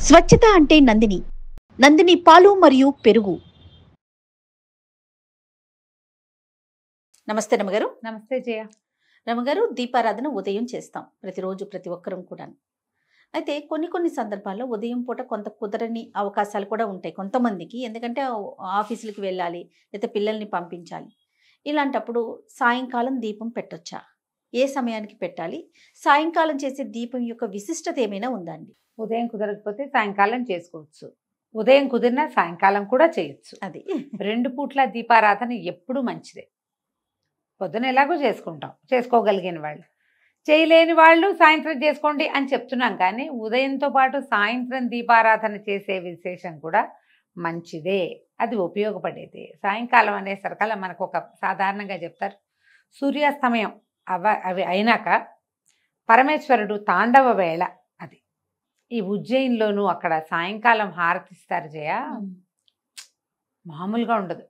స్వచ్ఛత అంటే నందిని. నందిని పాలు మరియు పెరుగు. నమస్తే రమగారు. నమస్తే జయ. రమగారు, దీపారాధన ఉదయం చేస్తాం ప్రతిరోజు, ప్రతి ఒక్కరం కూడా. అయితే కొన్ని సందర్భాల్లో ఉదయం పూట కొంత కుదరని అవకాశాలు కూడా ఉంటాయి కొంతమందికి. ఎందుకంటే ఆఫీసులకి వెళ్ళాలి, లేకపోతే పిల్లల్ని పంపించాలి. ఇలాంటప్పుడు సాయంకాలం దీపం పెట్టొచ్చా? ఏ సమయానికి పెట్టాలి? సాయంకాలం చేసే దీపం యొక్క విశిష్టత ఏమైనా ఉందా అండి? ఉదయం కుదరకపోతే సాయంకాలం చేసుకోవచ్చు, ఉదయం కుదిరినా సాయంకాలం కూడా చేయొచ్చు. అది 2 పూట్ల దీపారాధన ఎప్పుడు మంచిదే. పొద్దున ఎలాగో చేసుకుంటాం, చేసుకోగలిగిన వాళ్ళు. చేయలేని వాళ్ళు సాయంత్రం చేసుకోండి అని చెప్తున్నాం, కానీ ఉదయంతో పాటు సాయంత్రం దీపారాధన చేసే విశేషం కూడా మంచిదే, అది ఉపయోగపడేది. సాయంకాలం అనేసరికల్లా మనకు ఒక సాధారణంగా చెప్తారు, సూర్యాస్తమయం అవి అయినాక పరమేశ్వరుడు తాండవ వేళ. అది ఈ ఉజ్జయిన్లోనూ అక్కడ సాయంకాలం హారతిస్తారు జయ, మామూలుగా ఉండదు.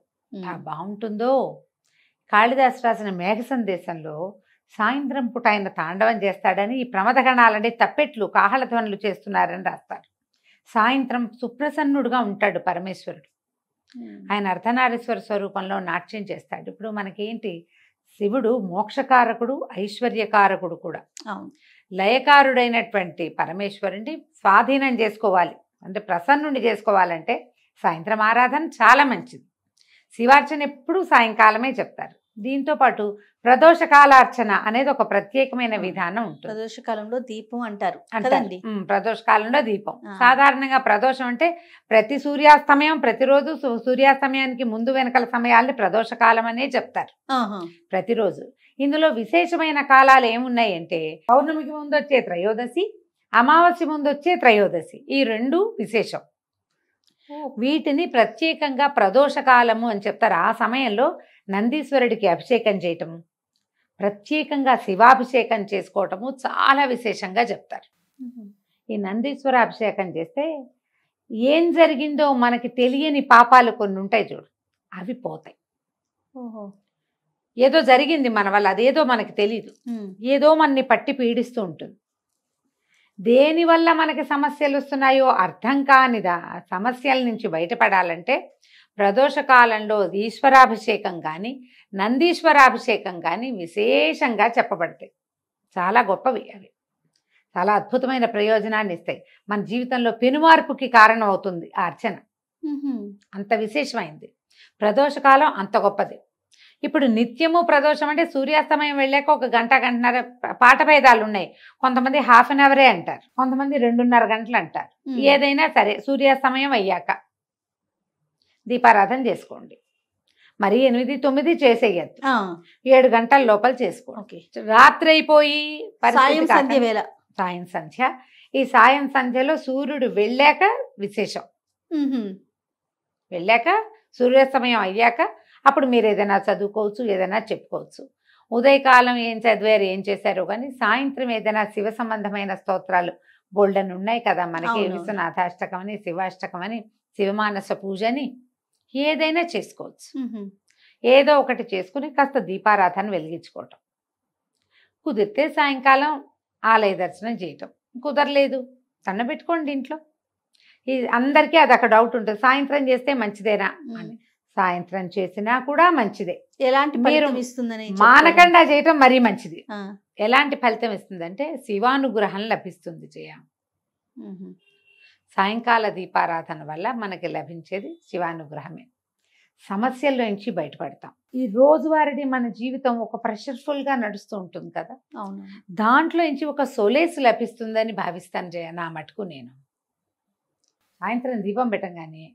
బాగుంటుందో. కాళిదాసు రాసిన మేఘ సందేశంలో సాయంత్రం పూట ఆయన తాండవం చేస్తాడని, ఈ ప్రమదగణాలని తప్పెట్లు కాహళధ్వనులు చేస్తున్నారని రాస్తారు. సాయంత్రం సుప్రసన్నుడుగా ఉంటాడు పరమేశ్వరుడు. ఆయన అర్ధనారీశ్వర స్వరూపంలో నాట్యం చేస్తాడు. ఇప్పుడు మనకేంటి, శివుడు మోక్షకారకుడు, ఐశ్వర్యకారకుడు కూడా. లయకారుడైనటువంటి పరమేశ్వరుని స్వాధీనం చేసుకోవాలి అంటే, ప్రసన్నుని చేసుకోవాలంటే సాయంత్రం ఆరాధన చాలా మంచిది. శివార్చన ఎప్పుడూ సాయంకాలమే చెప్తారు. దీంతో పాటు ప్రదోషకాలార్చన అనేది ఒక ప్రత్యేకమైన విధానం ఉంటుంది. ప్రదోషకాలంలో దీపం అంటారు. ప్రదోషకాలంలో దీపం. సాధారణంగా ప్రదోషం అంటే ప్రతి సూర్యాస్తమయం, ప్రతిరోజు సూర్యాస్తమయానికి ముందు వెనకల సమయాల్ని ప్రదోషకాలం అనే చెప్తారు ప్రతిరోజు. ఇందులో విశేషమైన కాలాలు ఏమున్నాయి అంటే, పౌర్ణమికి ముందు వచ్చే త్రయోదశి, అమావాస్య ముందు వచ్చే త్రయోదశి, ఈ 2 విశేషం. వీటిని ప్రత్యేకంగా ప్రదోషకాలము అని చెప్తారు. ఆ సమయంలో నందీశ్వరుడికి అభిషేకం చేయటము, ప్రత్యేకంగా శివాభిషేకం చేసుకోవటము చాలా విశేషంగా చెప్తారు. ఈ నందీశ్వర అభిషేకం చేస్తే ఏం జరిగిందో మనకి తెలియని పాపాలు కొన్ని ఉంటాయి చూడు, అవి పోతాయి. ఏదో జరిగింది మన వల్ల, అదేదో మనకి తెలీదు, ఏదో మనని పట్టి పీడిస్తూ ఉంటుంది. దేనివల్ల మనకి సమస్యలు వస్తున్నాయో అర్థం కానిదా సమస్యల నుంచి బయటపడాలంటే ప్రదోషకాలంలో ఈశ్వరాభిషేకం కానీ నందీశ్వరాభిషేకం కానీ విశేషంగా చెప్పబడతాయి. చాలా గొప్పవి అవి, చాలా అద్భుతమైన ప్రయోజనాన్ని ఇస్తాయి. మన జీవితంలో పెనుమార్పుకి కారణం అవుతుంది ఆ అర్చన. అంత విశేషమైంది ప్రదోషకాలం, అంత గొప్పది. ఇప్పుడు నిత్యము ప్రదోషం అంటే సూర్యాస్తమయం వెళ్ళాక 1 గంట, గంటన్నర పాఠభేదాలు ఉన్నాయి. కొంతమంది ½ అన్ అవరే అంటారు, కొంతమంది 2.5 గంటలు అంటారు. ఏదైనా సరే సూర్యాస్తమయం అయ్యాక దీపారాధన చేసుకోండి. మరి 8, 9 చేసేయద్దు, 7 గంటల లోపల చేసుకోండి. రాత్రి అయిపోయి సాయం సంధ్య. ఈ సాయం సంధ్యలో సూర్యుడు వెళ్ళాక విశేషం. వెళ్ళాక సూర్యాస్తమయం అయ్యాక అప్పుడు మీరు ఏదైనా చదువుకోవచ్చు, ఏదైనా చెప్పుకోవచ్చు. ఉదయకాలం ఏం చదివారు, ఏం చేశారో కానీ సాయంత్రం ఏదైనా శివ సంబంధమైన స్తోత్రాలు బోల్డన్ ఉన్నాయి కదా మనకి. విశ్వనాథాష్టకం అని, శివాష్టకం అని, శివమానస పూజ అని ఏదైనా చేసుకోవచ్చు. ఏదో ఒకటి చేసుకుని కాస్త దీపారాధన వెలిగించుకోవటం. కుదిరితే సాయంకాలం ఆలయ దర్శనం చేయటం, కుదరలేదు దండం పెట్టుకోండి ఇంట్లో. అందరికీ అది అక్కడ డౌట్ ఉంటుంది, సాయంత్రం చేస్తే మంచిదేనా అని. సాయంత్రం చేసినా కూడా మంచిదే. ఎలాంటి మీరు మానకుండా చేయటం మరీ మంచిది. ఎలాంటి ఫలితం ఇస్తుందంటే శివానుగ్రహం లభిస్తుంది జయ. సాయంకాల దీపారాధన వల్ల మనకి లభించేది శివానుగ్రహమే. సమస్యల నుంచి బయటపడతాం. ఈ రోజువారీ మన జీవితం ఒక ప్రెషర్ఫుల్ గా నడుస్తూ ఉంటుంది కదా, దాంట్లో నుంచి ఒక సొలేస్ లభిస్తుందని భావిస్తాను జయ. నా మటుకు నేను సాయంత్రం దీపం పెట్టగానే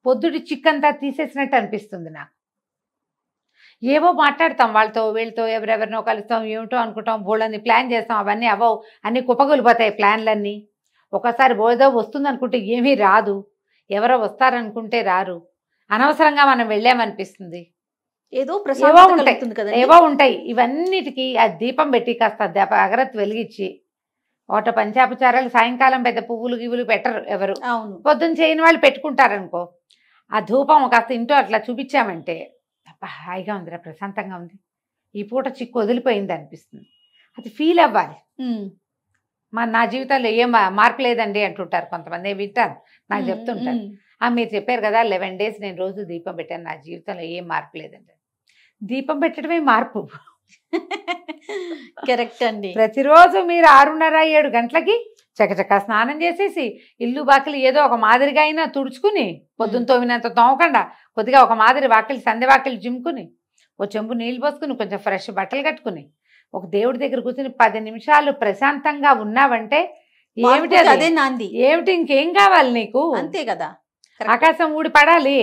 పొద్దుటి చిక్కంతా తీసేసినట్టు అనిపిస్తుంది నాకు. ఏవో మాట్లాడతాం వాళ్ళతో వీళ్ళతో, ఎవరెవరినో కలుస్తాం, ఏమిటో అనుకుంటాం, బోళ్ళని ప్లాన్ చేస్తాం, అవన్నీ అవ్వవు, అన్నీ కుప్పగొలిపోతాయి ప్లాన్లన్నీ. ఒకసారి ఏదో వస్తుంది అనుకుంటే ఏమీ రాదు, ఎవరో వస్తారనుకుంటే రారు, అనవసరంగా మనం వెళ్ళామనిపిస్తుంది. ఏవో ఉంటాయి. ఇవన్నిటికీ ఆ దీపం పెట్టి కాస్త అగరత్తు వెలిగించి, ఒకట పంచాపచారాలు సాయంకాలం పెద్ద పువ్వులు గివ్వులు పెట్టరు ఎవరు, పొద్దున్న చేయని వాళ్ళు పెట్టుకుంటారనుకో. ఆ ధూపం కాస్త ఇంట్లో అట్లా చూపించామంటే హాయిగా ఉందిరా, ప్రశాంతంగా ఉంది, ఈ పూట చిక్కు వదిలిపోయింది అనిపిస్తుంది. అది ఫీల్ అవ్వాలి. నా జీవితంలో ఏం మార్పు లేదండి అంటుంటారు కొంతమంది, వింటాను, నాకు చెప్తుంటారు. మీరు చెప్పారు కదా 11 days నేను రోజు దీపం పెట్టాను, నా జీవితంలో ఏం మార్పు లేదండి. దీపం పెట్టడమే మార్పు. కరెక్ట్ అండి. ప్రతిరోజు మీరు 6:30-7 గంటలకి చకచకా స్నానం చేసేసి ఇల్లు బాకిలి ఏదో ఒక మాదిరిగా అయినా తుడుచుకుని, పొద్దున్న తోమినంత తోమకుండా కొద్దిగా ఒక మాదిరి వాకిలి సంధ్య వాకిలి జిమ్ముకుని, ఓ చెంబు నీళ్ళు పోసుకుని, కొంచెం ఫ్రెష్ బట్టలు కట్టుకుని, ఒక దేవుడి దగ్గర కూర్చుని 10 నిమిషాలు ప్రశాంతంగా ఉన్నావంటే ఏమిటి అదే నాంది, ఏమిటి ఇంకేం కావాలి నీకు? అంతే కదా. ఆకాశం ఊడి పడాలి,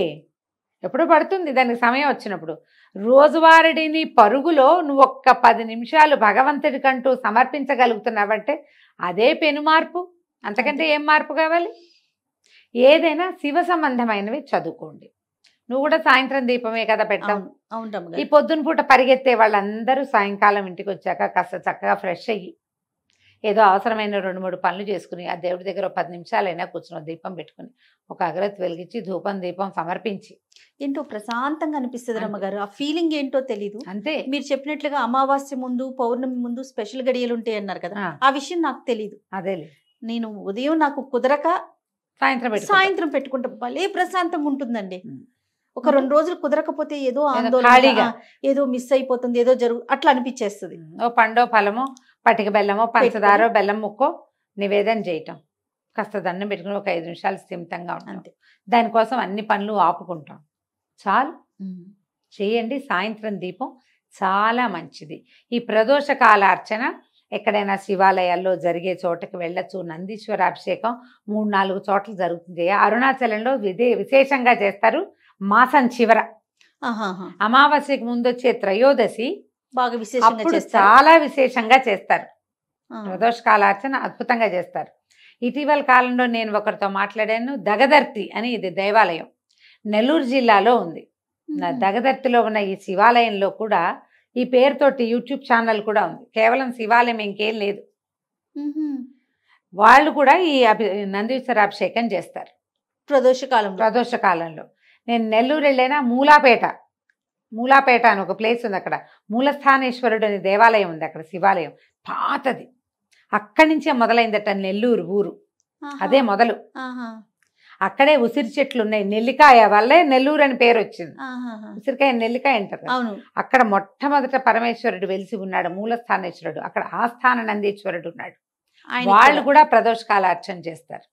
ఎప్పుడు పడుతుంది దానికి సమయం వచ్చినప్పుడు. రోజువారీని పరుగులో నువ్వు ఒక్క 10 నిమిషాలు భగవంతుడికంటూ సమర్పించగలుగుతున్నావంటే అదే పెను మార్పు. అంతకంటే ఏం మార్పు కావాలి? ఏదైనా శివ సంబంధమైనవి చదువుకోండి. నువ్వు కూడా సాయంత్రం దీపమే కదా పెట్టావు. ఈ పొద్దున పూట పరిగెత్తే వాళ్ళందరూ సాయంకాలం ఇంటికి వచ్చాక కాస్త చక్కగా ఫ్రెష్ అయ్యి ఏదో అవసరమైన 2-3 పనులు చేసుకుని ఆ దేవుడి దగ్గర 10 నిమిషాలైనా కూర్చుని దీపం పెట్టుకుని ఒక అగరత్తి వెలిగించి ధూపం దీపం సమర్పించి ఏంటో ప్రశాంతంగా అనిపిస్తుంది రమ్మగారు. ఆ ఫీలింగ్ ఏంటో తెలీదు. అంతే. మీరు చెప్పినట్లుగా అమావాస్య ముందు పౌర్ణమి ముందు స్పెషల్ గడియలు ఉంటాయి అన్నారు కదా, ఆ విషయం నాకు తెలీదు. అదే నేను ఉదయం నాకు కుదరక సాయంత్రం పెట్టుకుంటా, భలే ప్రశాంతంగా ఉంటుందండి. ఒక 2 రోజులు కుదరకపోతే ఏదో ఆందోళన, ఏదో మిస్ అయిపోతుంది, ఏదో అట్లా అనిపించేస్తుంది. ఓ పండో ఫలమో పటిక బెల్లమో పంచదారో బెల్లం ముక్కో నివేదన చేయటం, కాస్త దండం పెట్టుకుని ఒక 5 నిమిషాలు స్థిమితంగా ఉంటాం. దానికోసం అన్ని పనులు ఆపుకుంటాం, చాలు చేయండి. సాయంత్రం దీపం చాలా మంచిది. ఈ ప్రదోష కాల అర్చన ఎక్కడైనా శివాలయాల్లో జరిగే చోటకి వెళ్ళచ్చు. నందీశ్వర అభిషేకం 3-4 చోట్ల జరుగుతుంది. అరుణాచలంలో విశేషంగా చేస్తారు. మాసం చివర అమావాస్యకి ముందు వచ్చే త్రయోదశి బాగా విశేషంగా చాలా విశేషంగా చేస్తారు. ప్రదోష కాలార్చన అద్భుతంగా చేస్తారు. ఇటీవల కాలంలో నేను ఒకరితో మాట్లాడాను. దగదర్తి అని ఇది దేవాలయం నెల్లూరు జిల్లాలో ఉంది. దగదర్తిలో ఉన్న ఈ శివాలయంలో కూడా ఈ పేరుతోటి యూట్యూబ్ ఛానల్ కూడా ఉంది. కేవలం శివాలయం ఇంకేం లేదు. వాళ్ళు కూడా ఈ నందీశ్వర అభిషేకం చేస్తారు ప్రదోష కాలంలో. నేను నెల్లూరు వెళ్ళైనా మూలాపేట అని ఒక ప్లేస్ ఉంది, అక్కడ మూలస్థానేశ్వరుడు అనే దేవాలయం ఉంది, అక్కడ శివాలయం పాతది. అక్కడి నుంచే మొదలైందట నెల్లూరు ఊరు, అదే మొదలు. అక్కడే ఉసిరి చెట్లు ఉన్నాయి, నెల్లికాయ వల్లే నెల్లూరు అని పేరు వచ్చింది. ఉసిరికాయ నెల్లికాయ అంటారు. అక్కడ మొట్టమొదట పరమేశ్వరుడు వెలిసి ఉన్నాడు, మూలస్థానేశ్వరుడు. అక్కడ ఆస్థాన నందీశ్వరుడు ఉన్నాడు. వాళ్ళు కూడా ప్రదోషకాల అర్చన చేస్తారు.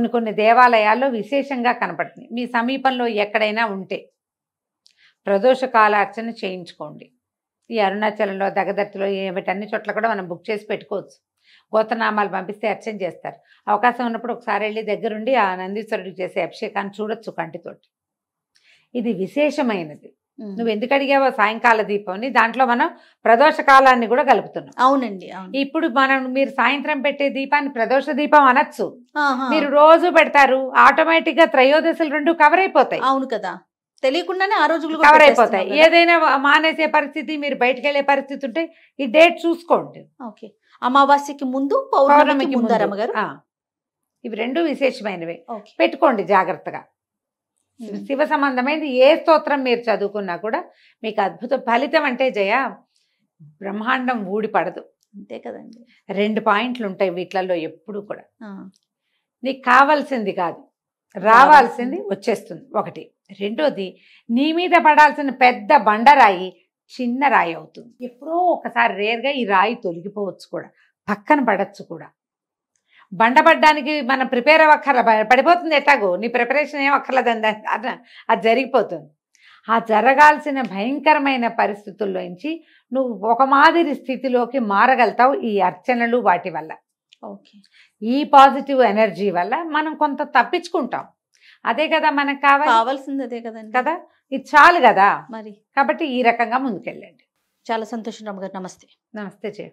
కొన్ని దేవాలయాల్లో విశేషంగా కనపడుతుంది. మీ సమీపంలో ఎక్కడైనా ఉంటే ప్రదోషకాల అర్చన చేయించుకోండి. ఈ అరుణాచలంలో దగదర్తిలో వీటన్ని చోట్ల కూడా మనం బుక్ చేసి పెట్టుకోవచ్చు. గోత్రనామాలు పంపిస్తే అర్చన చేస్తారు. అవకాశం ఉన్నప్పుడు ఒకసారి వెళ్ళి దగ్గరుండి ఆ నందీశ్వరుడికి చేసే అభిషేకాన్ని చూడొచ్చు కంటితోటి. ఇది విశేషమైనది. నువ్వు ఎందుకు అడిగావో సాయంకాల దీపంని, దాంట్లో మనం ప్రదోష కాలాన్ని కూడా కలుపుతున్నాం. అవునండి. ఇప్పుడు మీరు సాయంత్రం పెట్టే దీపాన్ని ప్రదోష దీపం అనొచ్చు. మీరు రోజు పెడతారు, ఆటోమేటిక్ గా త్రయోదశులు 2 కవర్ అయిపోతాయి. అవును కదా, తెలియకుండానే ఆ రోజులు కవర్ అయిపోతాయి. ఏదైనా మానేసే పరిస్థితి, మీరు బయటకు వెళ్ళే పరిస్థితి ఉంటే ఈ డేట్ చూసుకోండి. ఓకే, అమావాస్యకి ముందు పౌర్ణమికి ముందు రమ్మగారు. ఇవి 2 విశేషమైనవి, పెట్టుకోండి జాగ్రత్తగా. శివ సంబంధమైనది ఏ స్తోత్రం మీరు చదువుకున్నా కూడా మీకు అద్భుత ఫలితం. అంటే జయ, బ్రహ్మాండం ఊడిపడదు. అంతే కదండి. 2 పాయింట్లు ఉంటాయి వీటిలలో ఎప్పుడు కూడా. నీకు కావాల్సింది కాదు, రావాల్సింది వచ్చేస్తుంది ఒకటి. రెండోది, నీ మీద పడాల్సిన పెద్ద బండరాయి చిన్న రాయి అవుతుంది. ఎప్పుడో ఒకసారి రేర్గా ఈ రాయి తొలగిపోవచ్చు కూడా, పక్కన పడచ్చు కూడా. బండపడ్డానికి మనం ప్రిపేర్ అవ్వక్కర్ల, పడిపోతుంది ఎట్లాగో. నీ ప్రిపరేషన్ ఏం అక్కర్లేదండి, అది జరిగిపోతుంది. ఆ జరగాల్సిన భయంకరమైన పరిస్థితుల్లోంచి నువ్వు ఒక మాదిరి స్థితిలోకి మారగలుగుతావు ఈ అర్చనలు వాటి వల్ల. ఓకే, ఈ పాజిటివ్ ఎనర్జీ వల్ల మనం కొంత తప్పించుకుంటాం. అదే కదా మనకు కావాల్సింది, అదే కదండి కదా. ఇది చాలు కదా మరి. కాబట్టి ఈ రకంగా ముందుకెళ్ళండి. చాలా సంతోషం రమ్మగారు. నమస్తే. నమస్తే చే